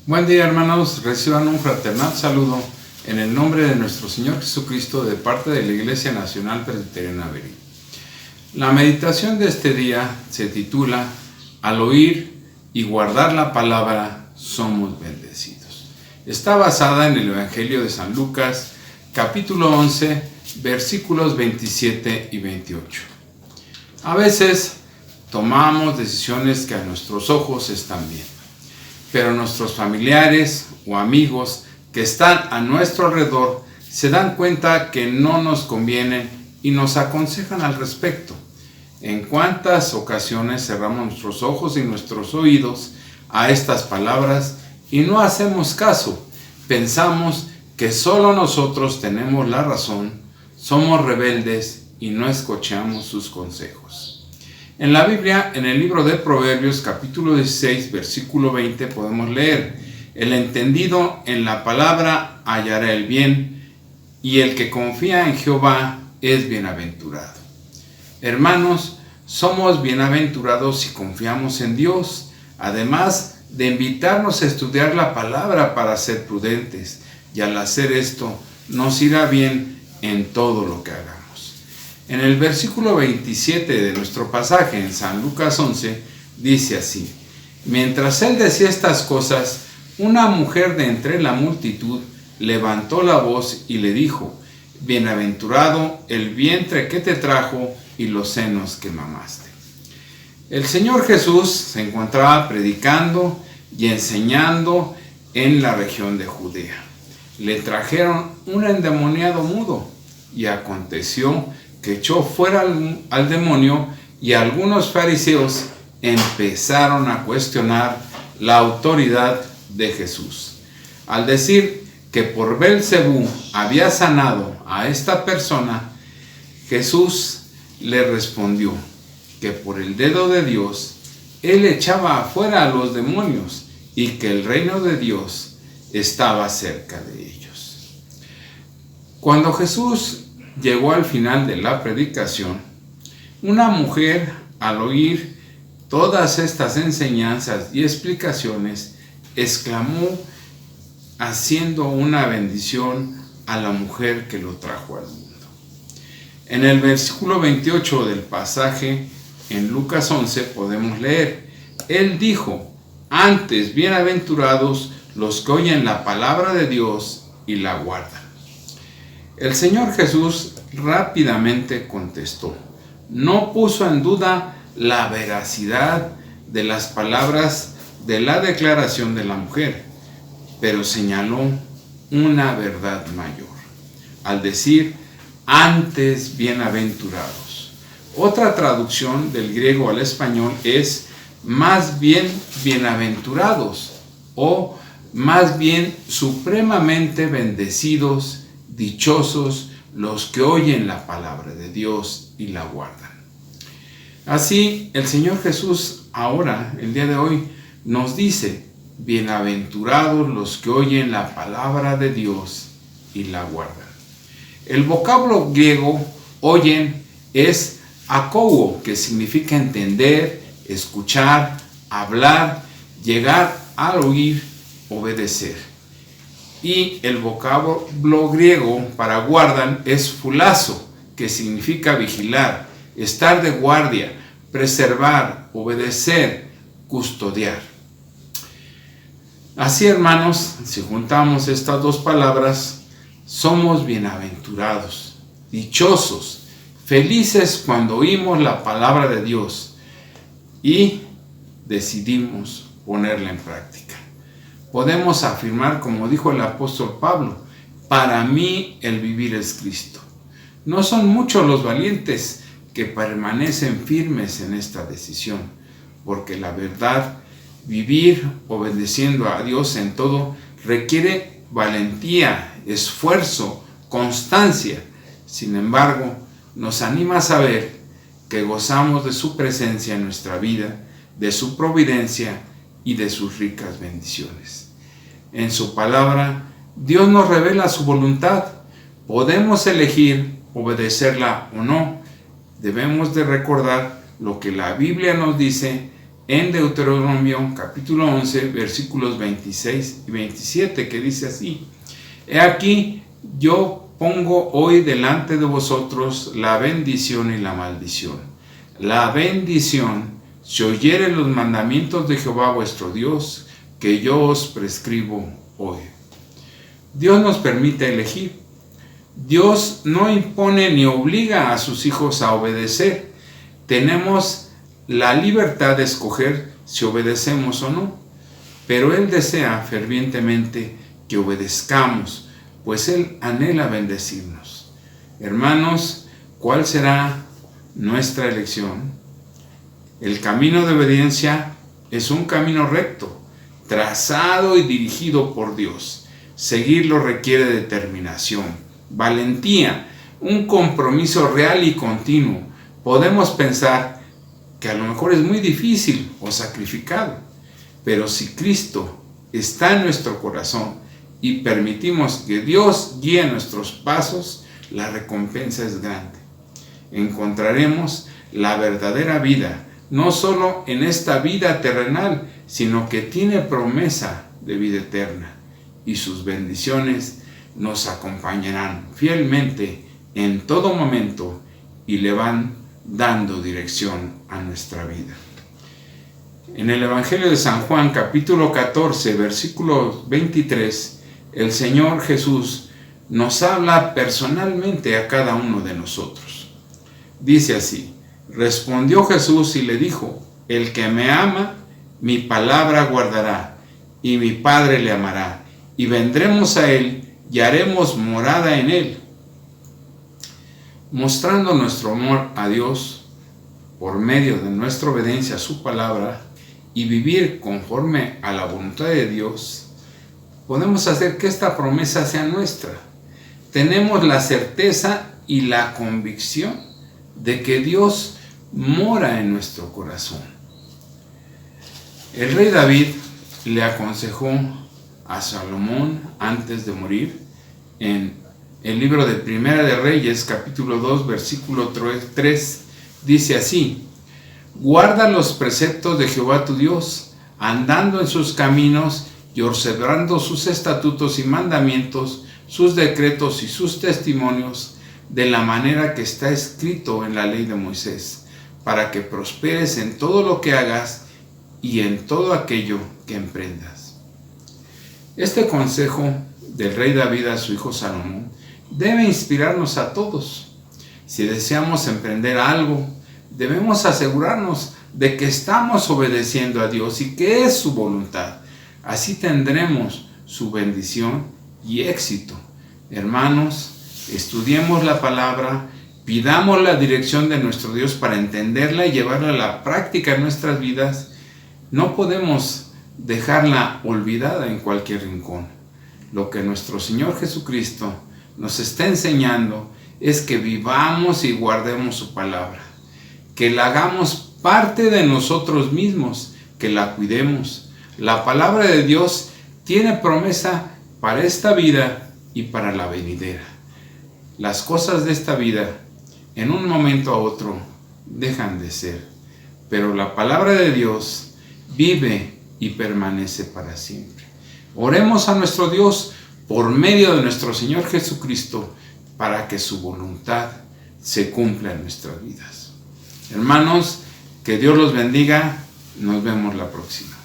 Buen día, hermanos, reciban un fraternal saludo en el nombre de nuestro Señor Jesucristo de parte de la Iglesia Nacional Presbiteriana Berín. La meditación de este día se titula Al oír y guardar la palabra somos bendecidos. Está basada en el Evangelio de San Lucas, capítulo 11, versículos 27 y 28. A veces tomamos decisiones que a nuestros ojos están bien, pero nuestros familiares o amigos que están a nuestro alrededor se dan cuenta que no nos convienen y nos aconsejan al respecto. ¿En cuántas ocasiones cerramos nuestros ojos y nuestros oídos a estas palabras y no hacemos caso? Pensamos que solo nosotros tenemos la razón, somos rebeldes y no escuchamos sus consejos. En la Biblia, en el libro de Proverbios, capítulo 16, versículo 20, podemos leer: el entendido en la palabra hallará el bien, y el que confía en Jehová es bienaventurado. Hermanos, somos bienaventurados si confiamos en Dios, además de invitarnos a estudiar la palabra para ser prudentes, y al hacer esto nos irá bien en todo lo que hagamos. En el versículo 27 de nuestro pasaje en San Lucas 11, dice así: mientras él decía estas cosas, una mujer de entre la multitud levantó la voz y le dijo: bienaventurado el vientre que te trajo y los senos que mamaste. El Señor Jesús se encontraba predicando y enseñando en la región de Judea. Le trajeron un endemoniado mudo, y aconteció que echó fuera al demonio, y algunos fariseos empezaron a cuestionar la autoridad de Jesús. Al decir que por Belcebú había sanado a esta persona, Jesús le respondió que por el dedo de Dios él echaba afuera a los demonios y que el reino de Dios estaba cerca de ellos. Cuando Jesús llegó al final de la predicación, una mujer, al oír todas estas enseñanzas y explicaciones, exclamó haciendo una bendición a la mujer que lo trajo al mundo. En el versículo 28 del pasaje en Lucas 11 podemos leer: él dijo: antes bienaventurados los que oyen la palabra de Dios y la guardan. El Señor Jesús rápidamente contestó. No puso en duda la veracidad de las palabras de la declaración de la mujer, pero señaló una verdad mayor al decir: antes bienaventurados. Otra traducción del griego al español es más bien bienaventurados, o más bien supremamente bendecidos, dichosos los que oyen la palabra de Dios y la guardan. Así, el Señor Jesús ahora, el día de hoy, nos dice: bienaventurados los que oyen la palabra de Dios y la guardan. El vocablo griego oyen es akouo, que significa entender, escuchar, hablar, llegar al oír, obedecer. Y el vocablo griego para guardan es phulazo, que significa vigilar, estar de guardia, preservar, obedecer, custodiar. Así, hermanos, si juntamos estas dos palabras, somos bienaventurados, dichosos, felices cuando oímos la palabra de Dios y decidimos ponerla en práctica. Podemos afirmar, como dijo el apóstol Pablo: para mí el vivir es Cristo. No son muchos los valientes que permanecen firmes en esta decisión, porque la verdad, vivir obedeciendo a Dios en todo, requiere valentía, esfuerzo, constancia. Sin embargo, nos anima a saber que gozamos de su presencia en nuestra vida, de su providencia y de sus ricas bendiciones. En su palabra, Dios nos revela su voluntad. Podemos elegir obedecerla o no. Debemos de recordar lo que la Biblia nos dice, en Deuteronomio capítulo 11, versículos 26 y 27, que dice así: He aquí, yo pongo hoy delante de vosotros la bendición y la maldición. La bendición, si oyereis los mandamientos de Jehová vuestro Dios, que yo os prescribo hoy. Dios nos permite elegir. Dios no impone ni obliga a sus hijos a obedecer. Tenemos la libertad de escoger si obedecemos o no, pero Él desea fervientemente que obedezcamos, pues Él anhela bendecirnos. Hermanos, ¿cuál será nuestra elección? El camino de obediencia es un camino recto, trazado y dirigido por Dios. Seguirlo requiere determinación, valentía, un compromiso real y continuo. Podemos pensar que a lo mejor es muy difícil o sacrificado, pero si Cristo está en nuestro corazón y permitimos que Dios guíe nuestros pasos, la recompensa es grande. Encontraremos la verdadera vida, no solo en esta vida terrenal, sino que tiene promesa de vida eterna, y sus bendiciones nos acompañarán fielmente en todo momento y le van dando dirección a nuestra vida. En el Evangelio de San Juan, capítulo 14, versículo 23, el Señor Jesús nos habla personalmente a cada uno de nosotros. Dice así: respondió Jesús y le dijo: el que me ama, mi palabra guardará, y mi Padre le amará, y vendremos a él y haremos morada en él. Mostrando nuestro amor a Dios por medio de nuestra obediencia a su palabra y vivir conforme a la voluntad de Dios, podemos hacer que esta promesa sea nuestra. Tenemos la certeza y la convicción de que Dios mora en nuestro corazón. El rey David le aconsejó a Salomón antes de morir en el libro de Primera de Reyes, capítulo 2, versículo 3, dice así: guarda los preceptos de Jehová tu Dios, andando en sus caminos y observando sus estatutos y mandamientos, sus decretos y sus testimonios, de la manera que está escrito en la ley de Moisés, para que prosperes en todo lo que hagas y en todo aquello que emprendas. Este consejo del rey David a su hijo Salomón debe inspirarnos a todos. Si deseamos emprender algo, debemos asegurarnos de que estamos obedeciendo a Dios y que es su voluntad. Así tendremos su bendición y éxito. Hermanos, estudiemos la palabra, pidamos la dirección de nuestro Dios para entenderla y llevarla a la práctica en nuestras vidas. No podemos dejarla olvidada en cualquier rincón. Lo que nuestro Señor Jesucristo nos está enseñando es que vivamos y guardemos su palabra, que la hagamos parte de nosotros mismos, que la cuidemos. La palabra de Dios tiene promesa para esta vida y para la venidera. Las cosas de esta vida, en un momento a otro, dejan de ser, pero la palabra de Dios vive y permanece para siempre. Oremos a nuestro Dios por medio de nuestro Señor Jesucristo para que su voluntad se cumpla en nuestras vidas. Hermanos, que Dios los bendiga. Nos vemos la próxima.